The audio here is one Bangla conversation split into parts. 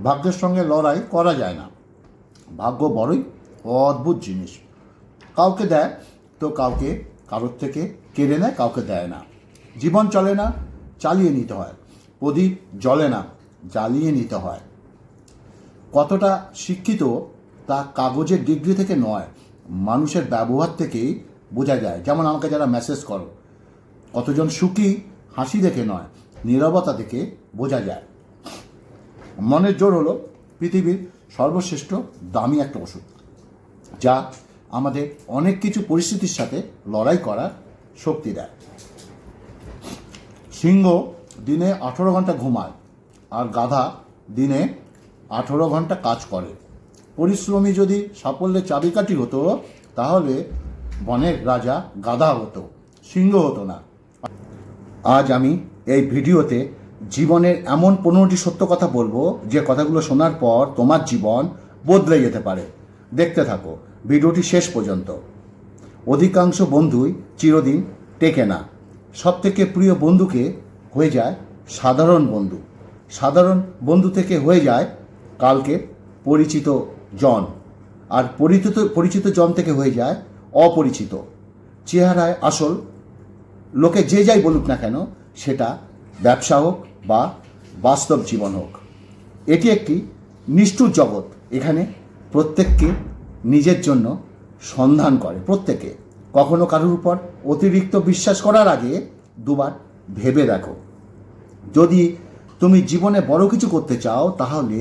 ভাগ্যের সঙ্গে লড়াই করা যায় না। ভাগ্য বড়ই অদ্ভুত জিনিস। কাউকে দেয় তো কাউকে কারোর থেকে কেড়ে নেয়, কাউকে দেয় না। জীবন চলে না, চালিয়ে নিতে হয়। প্রদীপ জ্বলে না, জ্বালিয়ে নিতে হয়। কতটা শিক্ষিত তা কাগজের ডিগ্রি থেকে নয়, মানুষের ব্যবহার থেকেই বোঝা যায়। যেমন আমাকে যারা মেসেজ করো, কতজন সুখী হাসি দেখে নয়, নীরবতা দেখে বোঝা যায়। মনের জোর হলো পৃথিবীর সর্বশ্রেষ্ঠ দামি একটা ওষুধ, যা আমাদের অনেক কিছু পরিস্থিতির সাথে লড়াই করার শক্তি দেয়। সিংহ দিনে 18 ঘন্টা ঘুমায়, আর গাধা দিনে 18 ঘন্টা কাজ করে। পরিশ্রমী যদি সাফল্যের চাবিকাঠি হতো, তাহলে বনের রাজা গাধা হতো, সিংহ হতো না। আজ আমি এই ভিডিওতে জীবনের এমন 15টি সত্য কথা বলবো, যে কথাগুলো শোনার পর তোমার জীবন বদলে যেতে পারে। দেখতে থাকো ভিডিওটি শেষ পর্যন্ত। অধিকাংশ বন্ধুই চিরদিন টেকে না। সবথেকে প্রিয় বন্ধুকে হয়ে যায় সাধারণ বন্ধু, সাধারণ বন্ধু থেকে হয়ে যায় কালকে পরিচিত জন, আর পরিচিত জন থেকে হয়ে যায় অপরিচিত। চেহারায় আসল, লোকে যে যাই বলুক না কেন, সেটা ব্যবসা হোক বা বাস্তব জীবন হোক। এটি একটি নিষ্ঠুর জগৎ। এখানে প্রত্যেককে নিজের জন্য সন্ধান করে, প্রত্যেকে। কখনো কারোর উপর অতিরিক্ত বিশ্বাস করার আগে দুবার ভেবে দেখো। যদি তুমি জীবনে বড় কিছু করতে চাও, তাহলে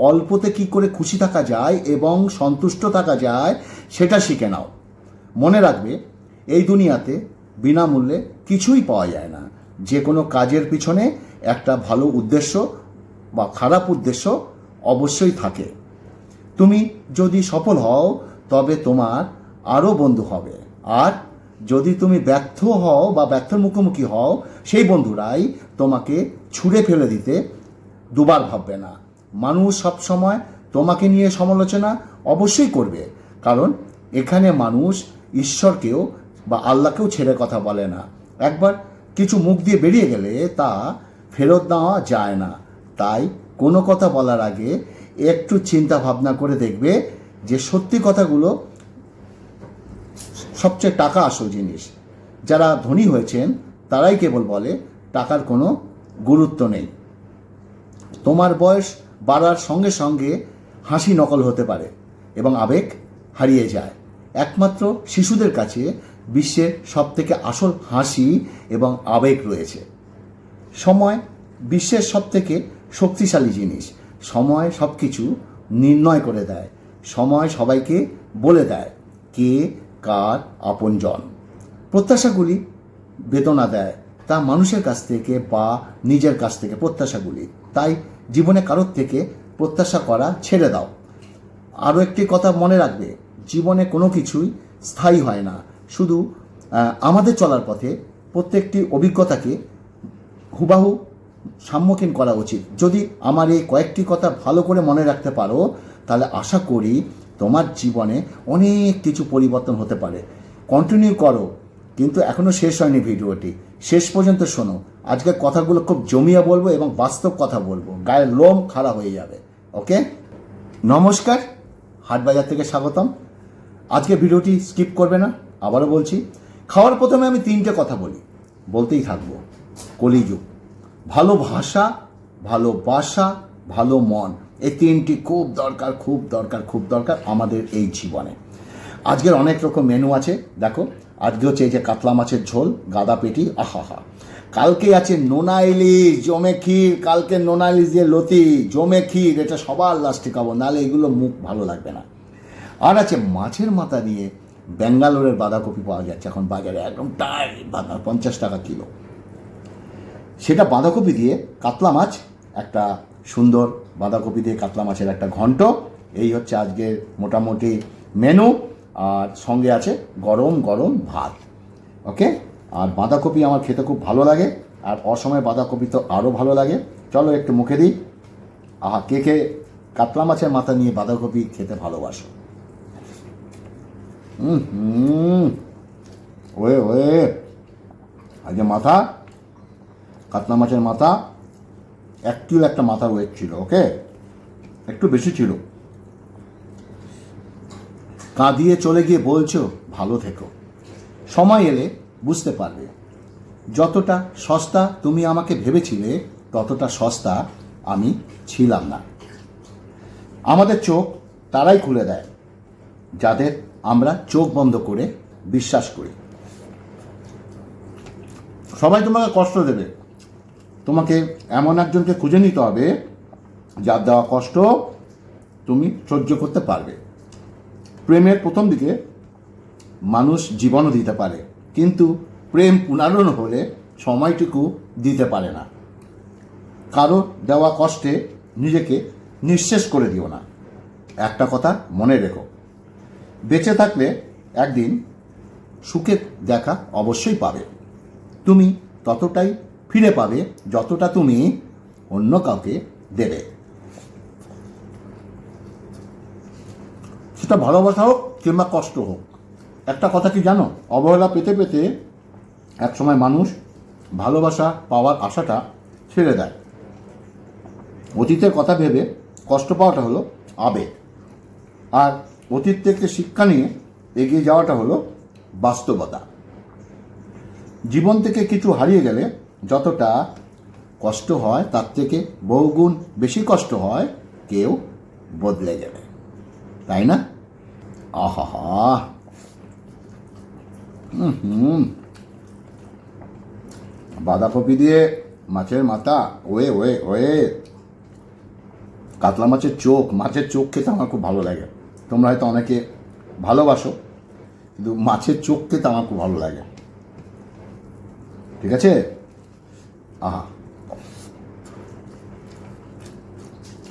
অল্পতে কি করে খুশি থাকা যায় এবং সন্তুষ্ট থাকা যায় সেটা শিখে নাও। মনে রাখবে, এই দুনিয়াতে বিনামূল্যে কিছুই পাওয়া যায় না। যে কোনো কাজের পিছনে একটা ভালো উদ্দেশ্য বা খারাপ উদ্দেশ্য অবশ্যই থাকে। তুমি যদি সফল হও, তবে তোমার আরও বন্ধু হবে। আর যদি তুমি ব্যর্থ হও বা ব্যর্থর মুখোমুখি হও, সেই বন্ধুরাই তোমাকে ছুঁড়ে ফেলে দিতে দুবার ভাববে না। মানুষ সবসময় তোমাকে নিয়ে সমালোচনা অবশ্যই করবে, কারণ এখানে মানুষ ঈশ্বরকেও বা আল্লাহকেও ছেড়ে কথা বলে না। একবার কিছু মুখ দিয়ে বেরিয়ে গেলে তা ফেরত নেওয়া যায় না। তাই কোনো কথা বলার আগে একটু চিন্তা ভাবনা করে দেখবে যে সত্যি কথাগুলো সবচেয়ে টাকা আসল জিনিস। যারা ধনী হয়েছেন তারাই কেবল বলে টাকার কোনো গুরুত্ব নেই। তোমার বয়স বাড়ার সঙ্গে সঙ্গে হাসি নকল হতে পারে এবং আবেগ হারিয়ে যায়। একমাত্র শিশুদের কাছে বিশ্বের সবথেকে আসল হাসি এবং আবেগ রয়েছে। সময় বিশ্বের সবথেকে শক্তিশালী জিনিস। সময় সব কিছু নির্ণয় করে দেয়। সময় সবাইকে বলে দেয় কে কার আপনজন। প্রত্যাশাগুলি বেদনা দেয়, তা মানুষের কাছ থেকে বা নিজের কাছ থেকে প্রত্যাশাগুলি। তাই জীবনে কারোর থেকে প্রত্যাশা করা ছেড়ে দাও। আরও একটি কথা মনে রাখবে, জীবনে কোনো কিছুই স্থায়ী হয় না। শুধু আমাদের চলার পথে প্রত্যেকটি অভিজ্ঞতাকে হুবাহু সম্মুখীন করা উচিত। যদি আমার এই কয়েকটি কথা ভালো করে মনে রাখতে পারো, তাহলে আশা করি তোমার জীবনে অনেক কিছু পরিবর্তন হতে পারে। কন্টিনিউ করো, কিন্তু এখনও শেষ হয়নি ভিডিওটি, শেষ পর্যন্ত শোনো। আজকের কথাগুলো খুব জমিয়ে বলবো এবং বাস্তব কথা বলবো, গায়ের লোম খাড়া হয়ে যাবে। ওকে, নমস্কার, হাটবাজার থেকে স্বাগতম। আজকে ভিডিওটি স্কিপ করবে না। আবারও বলছি, খাওয়ার প্রথমে আমি 3টে কথা বলতেই থাকবো। কলিযুগ, ভালোবাসা, ভালোবাসা, ভালো মন, এই 3টি খুব দরকার, খুব দরকার, খুব দরকার আমাদের এই জীবনে। আজকের অনেক রকম মেনু আছে। দেখো, আজকে হচ্ছে এই যে কাতলা মাছের ঝোল, গাদা পেটি, আহা। কালকে আছে নোনা ইলিশ, জমে ক্ষীর। কালকে নোনা ইলিশ দিয়ে লতি, জমে ক্ষীর। এটা সবার লাস্টে খাবো, নাহলে এগুলো মুখ ভালো লাগবে না। আর আছে মাছের মাথা দিয়ে ব্যাঙ্গালোরের বাঁধাকপি পাওয়া যাচ্ছে এখন বাজারে, একদম টাইট বাঁধা, 50 টাকা কিলো। সেটা বাঁধাকপি দিয়ে কাতলা মাছ, একটা সুন্দর বাঁধাকপি দিয়ে কাতলা মাছের একটা ঘন্ট। এই হচ্ছে আজকের মোটামুটি মেনু। আর সঙ্গে আছে গরম গরম ভাত। ওকে, আর বাঁধাকপি আমার খেতে খুব ভালো লাগে, আর অসময়ে বাঁধাকপি তো আরও ভালো লাগে। চলো একটু মুখে দিই। আহা, কে কে কাতলা মাছের মাথা নিয়ে বাঁধাকপি খেতে ভালোবাসো? ওয়ে ওয়ে, আজকে মাথা, কাতলা মাছের মাথা 1 কিলো একটা মাথার ওয়েট ছিল। ওকে, একটু বেশি ছিল। কাঁদিয়ে চলে গিয়ে বলছো ভালো থেকো। সময় এলে বুঝতে পারবে যতটা সস্তা তুমি আমাকে ভেবেছিলে ততটা সস্তা আমি ছিলাম না। আমাদের চোখ তারাই খুলে দেয় যাদের আমরা চোখ বন্ধ করে বিশ্বাস করি। সবাই তোমাকে কষ্ট দেবে, তোমাকে এমন একজনকে খুঁজে নিতে হবে যার দেওয়া কষ্ট তুমি সহ্য করতে পারবে। প্রেমের প্রথম দিকে মানুষ জীবনও দিতে পারে, কিন্তু প্রেম পুনর্জন হলে সময়টুকু দিতে পারে না। কারো দেওয়া কষ্টে নিজেকে নিঃশেষ করে দিও না। একটা কথা মনে রেখো, বেঁচে থাকলে একদিন সুখের দেখা অবশ্যই পাবে। তুমি ততটাই ফিরে পাবে যতটা তুমি অন্য কাউকে দেবে। সেটা ভালোবাসা হোক কিংবা কষ্ট হোক। একটা কথা কি জানো, অবহেলা পেতে পেতে একসময় মানুষ ভালোবাসা পাওয়ার আশাটা ছেড়ে দেয়। অতীতের কথা ভেবে কষ্ট পাওয়াটা হলো আবেগ, আর অতীত থেকে শিক্ষা নিয়ে এগিয়ে যাওয়াটা হলো বাস্তবতা। জীবন থেকে কিছু হারিয়ে গেলে যতটা কষ্ট হয় তার থেকে বহুগুণ বেশি কষ্ট হয় কেউ বদলে গেলে, তাই না? আহা, বাঁধাকপি দিয়ে মাছের মাথা, ওয়ে ওয়ে ওয়ে, কাতলা মাছের চোখ, মাছের চোখ খেতে আমার খুব ভালো লাগে। তোমরা হয়তো অনেকে ভালোবাসো, কিন্তু মাছের চোখ খেতে আমার খুব ভালো লাগে। ঠিক আছে? আহা,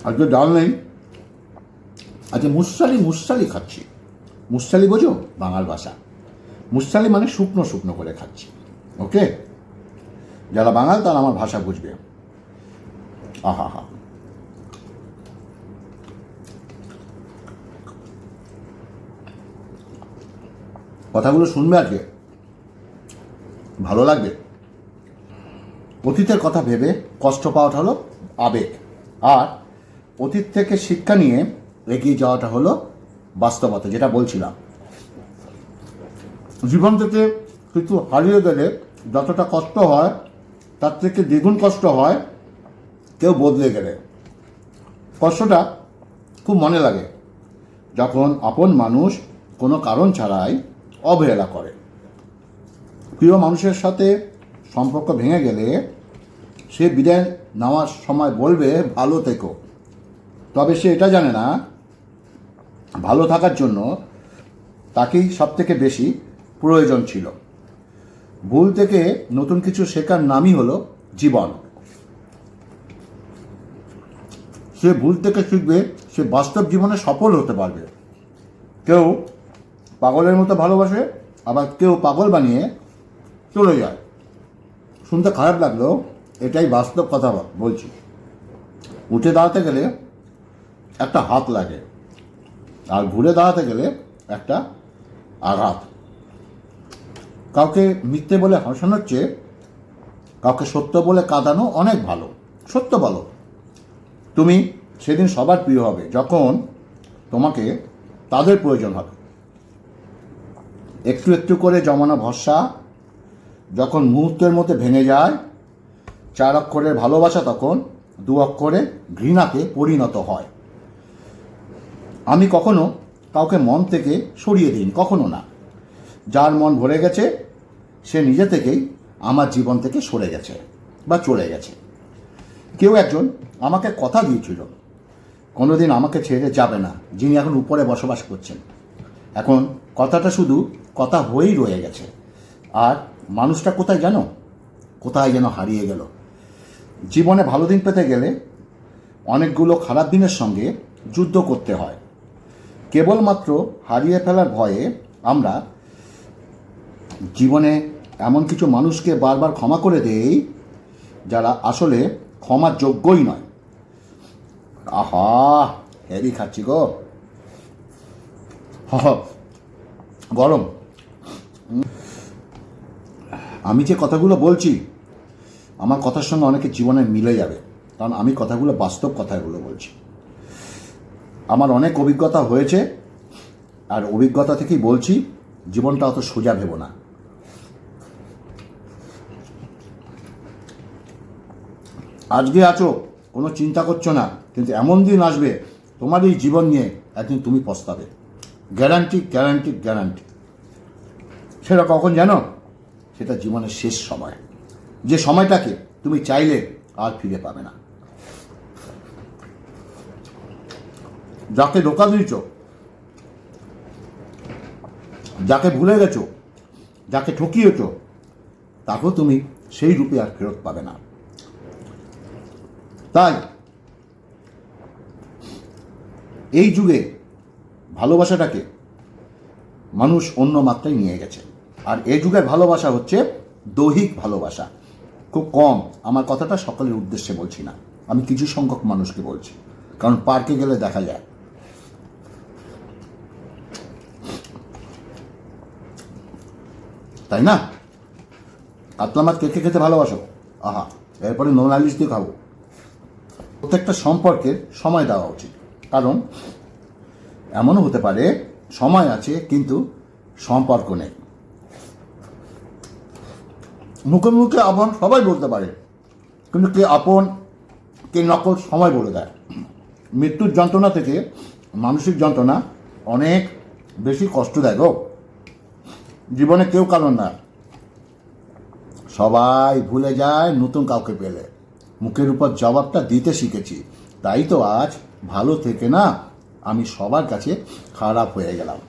আজকে ডাল নেই, আজকে মুসালি খাচ্ছি। মুসালি বোঝো? বাঙাল ভাষা। মুসালি মানে শুকনো শুকনো করে খাচ্ছি। ওকে, যারা বাঙাল তারা আমার ভাষা বুঝবে। আহা হা, কথাগুলো শুনবে আজকে, ভালো লাগবে। অতীতের কথা ভেবে কষ্ট পাওয়াটা হলো আবেগ, আর অতীত থেকে শিক্ষা নিয়ে এগিয়ে যাওয়াটা হলো বাস্তবতা, যেটা বলছিলাম। জীবন থেকে কিছু হারিয়ে গেলে যতটা কষ্ট হয় তার থেকে দ্বিগুণ কষ্ট হয় কেউ বদলে গেলে। কষ্টটা খুব মনে লাগে যখন আপন মানুষ কোনো কারণ ছাড়াই অবহেলা করে। প্রিয় মানুষের সাথে সম্পর্ক ভেঙে গেলে সে বিদায় নেওয়ার সময় বলবে ভালো থেকো, তবে সে এটা জানে না ভালো থাকার জন্য তাকেই সব থেকে বেশি প্রয়োজন ছিল। ভুল থেকে নতুন কিছু শেখার নামই হলো জীবন। সে ভুল থেকে শিখবে, সে বাস্তব জীবনে সফল হতে পারবে। কেউ পাগলের মতো ভালোবাসে, আবার কেউ পাগল বানিয়ে চলে যায়। শুনতে খারাপ লাগলেও এটাই বাস্তব কথা বলছি। উঠে দাঁড়াতে গেলে একটা হাত লাগে, আর ঘুরে দাঁড়াতে গেলে একটা আঘাত। কাউকে মিথ্যে বলে হাসানোর চেয়ে কাউকে সত্য বলে কাঁদানো অনেক ভালো। সত্য বলো, তুমি সেদিন সবার প্রিয় হবে যখন তোমাকে তাদের প্রয়োজন হবে। একটু একটু করে জমানো ভরসা যখন মুহূর্তের মধ্যে ভেঙে যায়, 4 অক্ষরের ভালোবাসা তখন 2 অক্ষরে ঘৃণাতে পরিণত হয়। আমি কখনো কাউকে মন থেকে সরিয়ে দিইনি, কখনো না। যার মন ভরে গেছে সে নিজে থেকেই আমার জীবন থেকে সরে গেছে বা চলে গেছে। কেউ একজন আমাকে কথা দিয়েছিল কোনোদিন আমাকে ছেড়ে যাবে না, যিনি এখন উপরে বসবাস করছেন। এখন কথাটা শুধু কথা হয়েই রয়ে গেছে, আর মানুষটা কোথায় জানো, কোথায় যেন হারিয়ে গেল। জীবনে ভালো দিন পেতে গেলে অনেকগুলো খারাপ দিনের সঙ্গে যুদ্ধ করতে হয়। কেবলমাত্র হারিয়ে ফেলার ভয়ে আমরা জীবনে এমন কিছু মানুষকে বারবার ক্ষমা করে দেই যারা আসলে ক্ষমার যোগ্যই নয়। আহা, হেভি খাচ্ছি গো, গরম। আমি যে কথাগুলো বলছি আমার কথার সঙ্গে অনেকে জীবনে মিলে যাবে, কারণ আমি কথাগুলো বাস্তব কথাগুলো বলছি। আমার অনেক অভিজ্ঞতা হয়েছে, আর অভিজ্ঞতা থেকেই বলছি, জীবনটা অত সোজা ভেবো না। আজকে আছো, কোনো চিন্তা করছো না, কিন্তু এমন দিন আসবে তোমার এই জীবন নিয়ে একদিন তুমি পস্তাবে। Guarantee guarantee guarantee. সেটা কখন জানো? সেটা জীবনের শেষ সময়, যে সময়টাকে তুমি চাইলে আর ফিরে পাবে না। যাকে ধোঁকা দিয়েছ, যাকে ভুলে গেছো, যাকে ঠকিয়েছ, তাকেও তুমি সেই রূপে আর ফেরত পাবে না। তাই এই যুগে ভালোবাসাটাকে মানুষ অন্য মাত্রায় নিয়ে গেছে। আর এই যুগের ভালোবাসা হচ্ছে দৈহিক ভালোবাসা। খুব কম, আমার কথাটা সকলের উদ্দেশ্যে বলছি না, আমি কিছু সংখ্যক মানুষকে বলছি, কারণ পার্কে গেলে দেখা যায়। তাই না? কাতলা মাছ কে খেতে ভালোবাসো? আহা, এরপরে নোন আলিশ দিয়ে খাবো। প্রত্যেকটা সম্পর্কের সময় দেওয়া উচিত, কারণ এমনও হতে পারে সময় আছে কিন্তু সম্পর্ক নেই। মুখে মুখে আপন সবাই বলতে পারে, কিন্তু কে আপন কে নকল সময় বলে দেয়। মৃত্যুর যন্ত্রণা থেকে মানসিক যন্ত্রণা অনেক বেশি কষ্টদায়ক। জীবনে কেউ কারণ না, সবাই ভুলে যায় নতুন কাউকে পেলে। মুখের উপর জবাবটা দিতে শিখেছি, তাই তো আজ ভালো থেকে না আমি সবার কাছে খারাপ হয়ে গেলাম।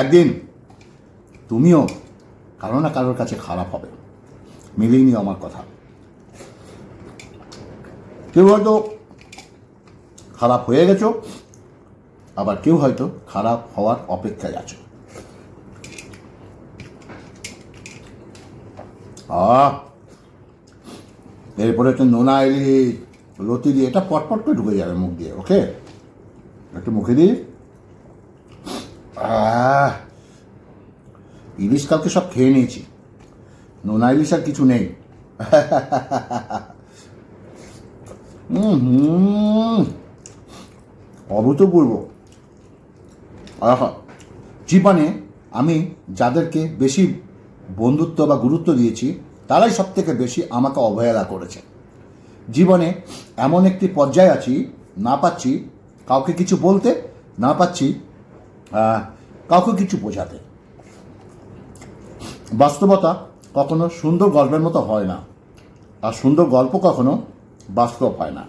একদিন তুমিও কারো না কারোর কাছে খারাপ হবে, মিলেই নি আমার কথা। কেউ হয়তো খারাপ হয়ে গেছো, আবার কেউ হয়তো খারাপ হওয়ার অপেক্ষায় আছো। এরপরে একটা নোনা এলি লতি দিয়ে এটা পটপট করে ঢুকে যাবে মুখ দিয়ে। ওকে, একটু মুখে দিই। ইলিশ কালকে সব খেয়ে নিয়েছি, নোনা ইলিশ আর কিছু নেই। অভূতপূর্ব। জীবনে আমি যাদেরকে বেশি বন্ধুত্ব বা গুরুত্ব দিয়েছি, তারাই সব থেকে বেশি আমাকে অবহেলা করেছে। জীবনে এমন একটি পর্যায়ে আছি, না পাচ্ছি কাউকে কিছু বলতে, না পাচ্ছি কাউকে কিছু বোঝাতে। বাস্তবতা কখনো সুন্দর গল্পের মতো হয় না, আর সুন্দর গল্প কখনো বাস্তব হয় না।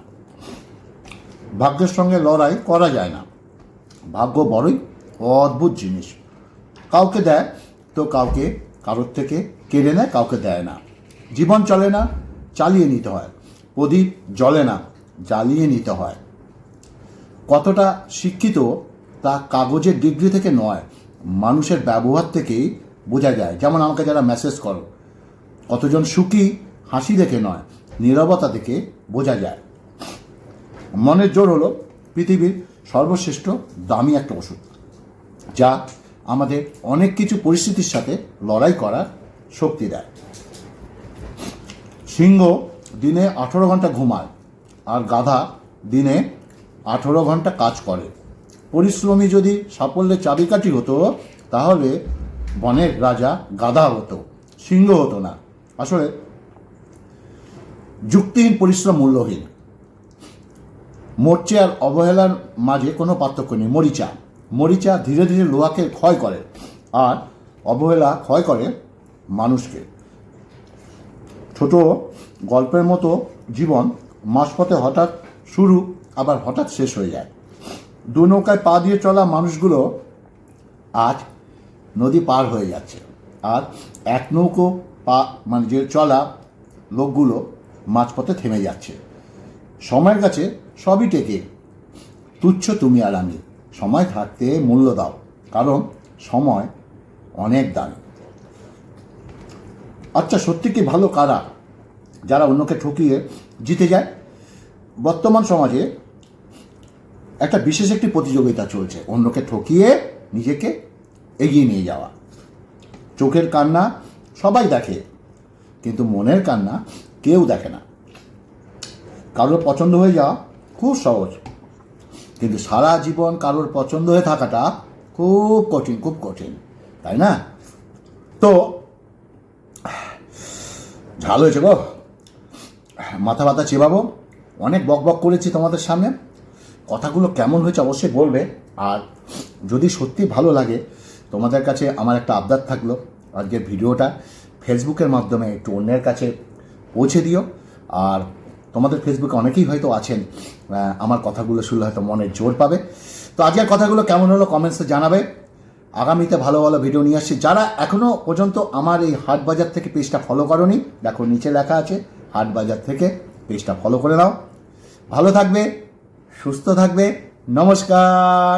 ভাগ্যের সঙ্গে লড়াই করা যায় না। ভাগ্য বড়ই অদ্ভুত জিনিস, কাউকে দেয় তো কাউকে কারোর থেকে কেড়ে নেয়, কাউকে দেয় না। জীবন চলে না, চালিয়ে নিতে হয়। প্রদীপ জ্বলে না, জ্বালিয়ে নিতে হয়। কতটা শিক্ষিত তা কাগজের ডিগ্রি থেকে নয়, মানুষের ব্যবহার থেকেই বোঝা যায়। যেমন আমাকে যারা মেসেজ করো, কতজন সুখী হাসি দেখে নয়, নীরবতা থেকে বোঝা যায়। মনের জোর হলো পৃথিবীর সর্বশ্রেষ্ঠ দামি একটা ওষুধ, যা আমাদের অনেক কিছু পরিস্থিতির সাথে লড়াই করার শক্তি দেয়। সিংহ দিনে 18 ঘন্টা ঘুমায়, আর গাধা দিনে 18 ঘন্টা কাজ করে। পরিশ্রমী যদি সাফল্যের চাবিকাঠি হতো, তাহলে বনের রাজা গাধা হতো, সিংহ হতো না। আসলে যুক্তিহীন পরিশ্রম মূল্যহীন। মরচে আর অবহেলার মাঝে কোনো পার্থক্য নেই। মরিচা ধীরে ধীরে লোহাকে ক্ষয় করে, আর অবহেলা ক্ষয় করে মানুষকে। ছোট গল্পের মতো জীবন মাঝপথে হঠাৎ শুরু, আবার হঠাৎ শেষ হয়ে যায়। দু নৌকায় পা দিয়ে চলা মানুষগুলো আজ নদী পার হয়ে যাচ্ছে, আর এক নৌকো পা মানে যে চলা লোকগুলো মাঝপথে থেমে যাচ্ছে। সময়ের কাছে সবই টেকে, তুচ্ছ তুমি আর আমি। সময় থাকতে মূল্য দাও, কারণ সময় অনেক দামি। আচ্ছা, সত্যি কি ভালো কারা? যারা অন্যকে ঠকিয়ে জিতে যায়। বর্তমান সমাজে একটা বিশেষ একটি প্রতিযোগিতা চলছে, অন্যকে ঠকিয়ে নিজেকে এগিয়ে নিয়ে যাওয়া। চোখের কান্না সবাই দেখে, কিন্তু মনের কান্না কেউ দেখে না। কারোর পছন্দ হয়ে যাওয়া খুব সহজ, কিন্তু সারা জীবন কারোর পছন্দ হয়ে থাকাটা খুব কঠিন, খুব কঠিন, তাই না? তো ঝাল হয়েছে গো, মাথা ব্যথা চেবাবো। অনেক বক বক করেছি তোমাদের সামনে, কথাগুলো কেমন হয়েছে অবশ্যই বলবে। আর যদি সত্যি ভালো লাগে, তোমাদের কাছে আমার একটা আবদার থাকলো, আজকের ভিডিওটা ফেসবুকের মাধ্যমে একটু অন্যের কাছে পৌঁছে দিও। আর তোমাদের ফেসবুকে অনেকেই হয়তো আছেন, আমার কথাগুলো শুনলে হয়তো মনের জোর পাবে। তো আজকের কথাগুলো কেমন হলো কমেন্টসে জানাবে। আগামীতে ভালো ভালো ভিডিও নিয়ে আসছি। যারা এখনও পর্যন্ত আমার এই হাটবাজার থেকে পেজটা ফলো করোনি, দেখো নিচে লেখা আছে হাটবাজার থেকে, পেজটা ফলো করে নাও। ভালো থাকবে, সুস্থ থাকবে, নমস্কার।